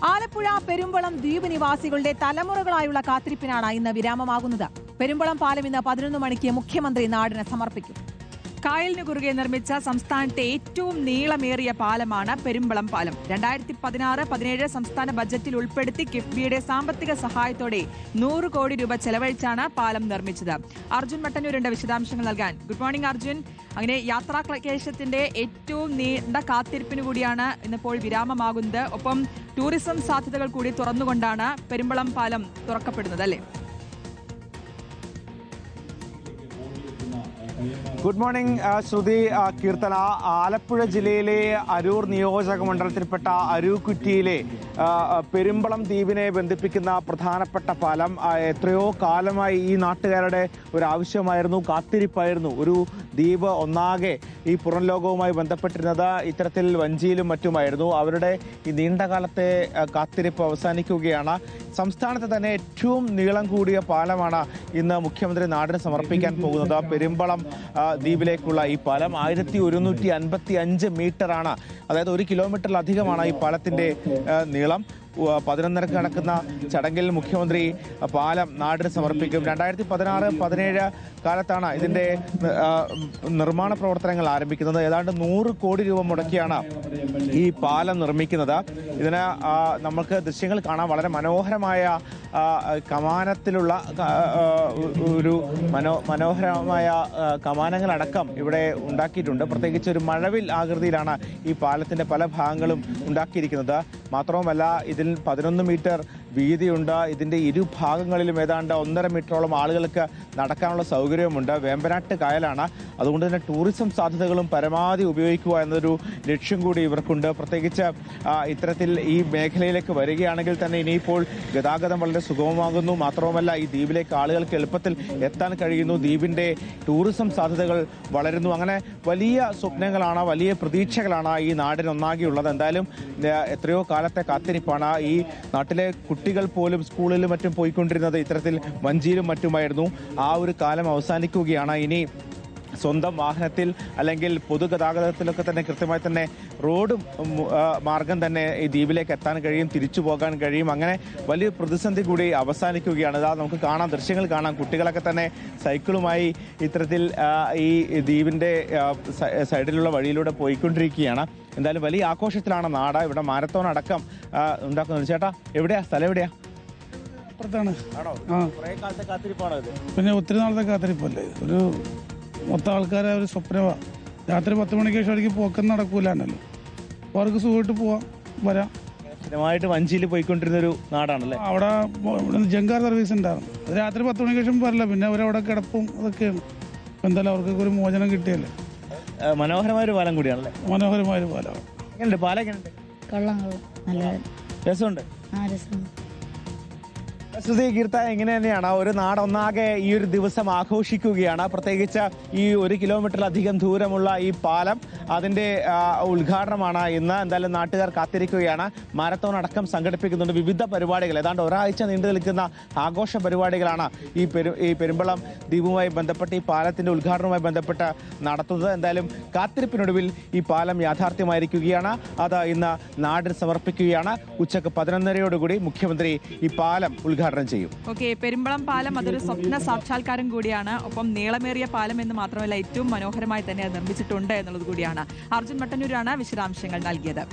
ആലപ്പുഴ പെരുമ്പളം ദ്വീപ് നിവാസികളുടെ തലമുറകളായുള്ള കാത്തിരിപ്പിനാണ് ഇന്ന് വിരാമമാകുന്നത്. പെരുമ്പളം പാലം ഇന്ന് 11 മണിക്ക് മുഖ്യമന്ത്രി നാടിന് സമർപ്പിക്കും. കായലിന് കുറുകെ നിർമ്മിച്ച സംസ്ഥാനത്തെ ഏറ്റവും നീളമേറിയ പാലമാണ് പെരുമ്പളം പാലം. 2016-17 സംസ്ഥാന ബജറ്റിൽ ഉൾപ്പെടുത്തി കിഫ്ബിയുടെ സാമ്പത്തിക സഹായത്തോടെ 100 കോടി രൂപ ചെലവഴിച്ചാണ് പാലം നിർമ്മിച്ചത്. അർജുൻ മട്ടന്നൂരിന്റെ വിശദാംശങ്ങൾ നൽകാൻ. Good morning Arjun. അങ്ങനെ യാത്രാ ക്ലേശത്തിന്റെ ഏറ്റവും നീണ്ട കാത്തിരിപ്പിന് കൂടിയാണ് ഇന്നിപ്പോൾ വിരാമമാകുന്നത്. ഒപ്പം ടൂറിസം സാധ്യതകൾ കൂടി തുറന്നുകൊണ്ടാണ് പെരുമ്പളം പാലം തുറക്കപ്പെടുന്നത്, അല്ലേ? ഗുഡ് മോർണിംഗ് ശ്രുതി, കീർത്തന. ആലപ്പുഴ ജില്ലയിലെ അരൂർ നിയോജക മണ്ഡലത്തിൽപ്പെട്ട അരൂക്കുറ്റിയിലെ പെരുമ്പളം ദ്വീപിനെ ബന്ധിപ്പിക്കുന്ന പ്രധാനപ്പെട്ട പാലം എത്രയോ കാലമായി ഈ നാട്ടുകാരുടെ ഒരു ആവശ്യമായിരുന്നു, കാത്തിരിപ്പായിരുന്നു. ഒരു ദ്വീപ് ഒന്നാകെ ഈ പുറം ലോകവുമായി ബന്ധപ്പെട്ടിരുന്നത് ഇത്തരത്തിൽ വഞ്ചിയിലും മറ്റുമായിരുന്നു. അവരുടെ ഈ നീണ്ടകാലത്തെ കാത്തിരിപ്പ് അവസാനിക്കുകയാണ്. സംസ്ഥാനത്ത് തന്നെ ഏറ്റവും നീളം കൂടിയ പാലമാണ് ഇന്ന് മുഖ്യമന്ത്രി നാടിന് സമർപ്പിക്കാൻ പോകുന്നത്. പെരുമ്പളം ദ്വീപിലേക്കുള്ള ഈ പാലം 1155 മീറ്ററാണ്, അതായത് 1 കിലോമീറ്ററിലധികമാണ് ഈ പാലത്തിന്റെ നീളം. 11:30 നടക്കുന്ന ചടങ്ങിൽ മുഖ്യമന്ത്രി പാലം നാടിന് സമർപ്പിക്കും. 2016-17 കാലത്താണ് ഇതിന്റെ നിർമ്മാണ പ്രവർത്തനങ്ങൾ ആരംഭിക്കുന്നത്. ഏതാണ്ട് 100 കോടി രൂപ മുടക്കിയാണ് ഈ പാലം നിർമ്മിക്കുന്നത്. ഇതിന് നമുക്ക് ദൃശ്യങ്ങൾ കാണാം. വളരെ മനോഹരമായ കമാനത്തിലുള്ള ഒരു മനോഹരമായ കമാനങ്ങളടക്കം ഇവിടെ ഉണ്ടാക്കിയിട്ടുണ്ട്. പ്രത്യേകിച്ച് ഒരു മഴവിൽ ആകൃതിയിലാണ് ഈ പാലത്തിന്റെ പല ഭാഗങ്ങളും ഉണ്ടാക്കിയിരിക്കുന്നത്. മാത്രവുമല്ല, ഇതിൽ 11 മീറ്റർ വീതിയുണ്ട്. ഇതിന്റെ ഇരുഭാഗങ്ങളിലും ഏതാണ്ട് 1.5 മീറ്ററോളം ആളുകൾക്ക് നടക്കാനുള്ള സൗകര്യമുണ്ട്. വേമ്പനാട്ട് കായലാണ്, അതുകൊണ്ട് തന്നെ ടൂറിസം സാധ്യതകളും പരമാവധി ഉപയോഗിക്കുക എന്നൊരു ലക്ഷ്യം കൂടി ഇവർക്കുണ്ട്. പ്രത്യേകിച്ച് ഇത്തരത്തിൽ ഈ മേഖലയിലേക്ക് വരികയാണെങ്കിൽ തന്നെ ഇനിയിപ്പോൾ ഗതാഗതം വളരെ സുഗമമാകുന്നു. മാത്രവുമല്ല, ഈ ദ്വീപിലേക്ക് ആളുകൾക്ക് എളുപ്പത്തിൽ എത്താൻ കഴിയുന്നു. ദ്വീപിന്റെ ടൂറിസം സാധ്യതകൾ വളരുന്നു. അങ്ങനെ വലിയ സ്വപ്നങ്ങളാണ്, വലിയ പ്രതീക്ഷകളാണ് ഈ നാടിനൊന്നാകെയുള്ളത്. എന്തായാലും എത്രയോ കാലത്തെ കാത്തിരിപ്പാണ്. ഈ നാട്ടിലെ കുട്ടികൾ പോലും സ്കൂളിലും മറ്റും പോയിക്കൊണ്ടിരുന്നത് ഇത്തരത്തിൽ വഞ്ചിയിലും മറ്റുമായിരുന്നു. ആ ഒരു കാലം അവസാനിക്കുകയാണ്. ഇനി സ്വന്തം വാഹനത്തിൽ അല്ലെങ്കിൽ പൊതുഗതാഗതത്തിലൊക്കെ തന്നെ കൃത്യമായി തന്നെ റോഡ് മാർഗം തന്നെ ഈ ദ്വീപിലേക്ക് എത്താൻ കഴിയും, തിരിച്ചു പോകാൻ കഴിയും. അങ്ങനെ വലിയ പ്രതിസന്ധി കൂടി അവസാനിക്കുകയാണ്. ഇതാ നമുക്ക് കാണാം, ദൃശ്യങ്ങൾ കാണാം. കുട്ടികളൊക്കെ തന്നെ സൈക്കിളുമായി ഇത്തരത്തിൽ ഈ ദ്വീപിന്റെ സൈഡിലുള്ള വഴിയിലൂടെ പോയിക്കൊണ്ടിരിക്കുകയാണ്. എന്തായാലും വലിയ ആഘോഷത്തിലാണ് നാട്. ഇവിടെ മാരത്തോൺ അടക്കം ഉണ്ടാക്കുന്നത്. ചേട്ടാ, എവിടെയാ സ്ഥലം? എവിടെയാ? പിന്നെ ഒത്തിരി നാളത്തെ കാത്തിരിപ്പല്ലേ. ഒരു മൊത്തം ആൾക്കാരെ ഒരു സ്വപ്നമാണ്. രാത്രി 10 മണിക്ക് ശേഷം ഒരിക്കലും പോക്കൊന്നും നടക്കൂലാണല്ലോ. അപ്പോൾ അവർക്ക് സുഖമായിട്ട് പോവാം, വരാം. സ്ഥിരമായിട്ട് വഞ്ചിയിൽ പോയിക്കൊണ്ടിരുന്ന ഒരു നാടാണല്ലേ. അവിടെ ജങ്കാർ സർവീസ് ഉണ്ടായിരുന്നു. അത് രാത്രി 10 മണിക്ക് ശേഷം വരില്ല. പിന്നെ അവരവിടെ കിടപ്പും അതൊക്കെയാണ്. എന്തായാലും അവർക്കൊക്കെ ഒരു മോചനം കിട്ടിയല്ലേ. മനോഹരമായൊരു പാലം കൂടിയാണല്ലേ. മനോഹരമായൊരു പാലമാണ്. എങ്ങനെയുണ്ട് പാലം? എങ്ങനെയുണ്ട്? നല്ല രസമുണ്ട്. രസമുണ്ട്. ശ്രുതി, കീർത്ത, എങ്ങനെ തന്നെയാണ് ഒരു നാടൊന്നാകെ ഈ ഒരു ദിവസം ആഘോഷിക്കുകയാണ്. പ്രത്യേകിച്ച് ഈ 1 കിലോമീറ്ററിലധികം ദൂരമുള്ള ഈ പാലം, അതിന്റെ ഉദ്ഘാടനമാണ് ഇന്ന്. എന്തായാലും നാട്ടുകാർ കാത്തിരിക്കുകയാണ്. മാരത്തോൺ അടക്കം സംഘടിപ്പിക്കുന്നുണ്ട്. വിവിധ പരിപാടികൾ, ഏതാണ്ട് ഒരാഴ്ച നീണ്ടു നിൽക്കുന്ന ആഘോഷ പരിപാടികളാണ് ഈ പെരുമ്പളം ദ്വീപുമായി ബന്ധപ്പെട്ട്, ഈ പാലത്തിന്റെ ഉദ്ഘാടനവുമായി ബന്ധപ്പെട്ട് നടത്തുന്നത്. എന്തായാലും കാത്തിരിപ്പിനൊടുവിൽ ഈ പാലം യാഥാർത്ഥ്യമായിരിക്കുകയാണ്. അത് ഇന്ന് നാടിന് സമർപ്പിക്കുകയാണ്. ഉച്ചക്ക് 11:30യോടുകൂടി മുഖ്യമന്ത്രി ഈ പാലം ഉദ്ഘാടനം ചെയ്യും. പെരുമ്പളം പാലം അതൊരു സ്വപ്ന സാക്ഷാത്കാരം കൂടിയാണ്. ഒപ്പം നീളമേറിയ പാലം എന്ന് മാത്രമല്ല, ഏറ്റവും മനോഹരമായി തന്നെ നിർമ്മിച്ചിട്ടുണ്ട് എന്നുള്ളത് കൂടിയാണ്. അർജുൻ മട്ടന്നൂരാണ് വിശദാംശങ്ങൾ നൽകിയത്.